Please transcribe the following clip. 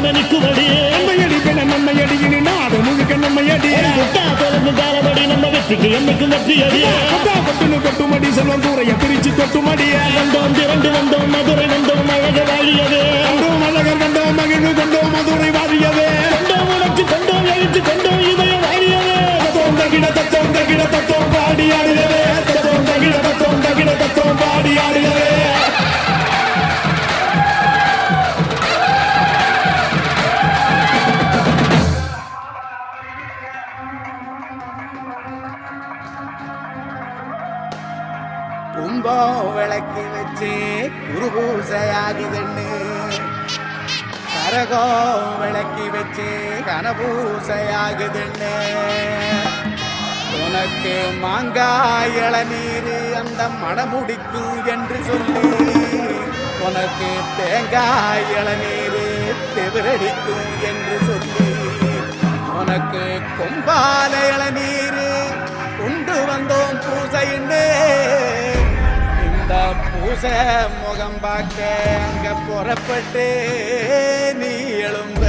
நிற்குமடி நம்மையடி பெண நம்மையடி இனி நாடு முழுக்க நம்மையடி காலபடி நம்ம வெற்றிக்கு என்னைக்கும் வெற்றி அடிய கொட்டுன்னு கொட்டுமடி செல்வம் தூரைய பிரிச்சு கொட்டுமடிய வந்தோம் திரண்டு வந்தோம் மதுரை வந்தோம் அழக வாழியவே கண்டோம் அழகர் கண்டோம் மகிழ்வு கொண்டோம் மதுரை வாழியவே கொண்டோம் உணர்ச்சி கொண்டோம் எழுத்து கொண்டோம் இதய வாழியவே தத்தோம் தகிட தத்தோம் பாடி ஆடுகவே தத்தோம் தகிட தத்தோம் பாடி ஆடுகவே கும்பம் விளக்கி வச்சு குருபூசையாகுதுன்னு கரகம் விளக்கி வச்சு கனபூசையாகுதுன்னு உனக்கு மாங்காய் இளநீர் அந்த மடமுடிக்கும் என்று சொல்லி உனக்கு தேங்காய் இளநீர் தெவிரடிக்கும் என்று சொல்லி உனக்கு கொம்பால இளநீர் கொண்டு வந்தோம் பூசைன்னு இந்த பூசை முகம் பார்க்க அங்க புறப்பட்டு நீ எழும்ப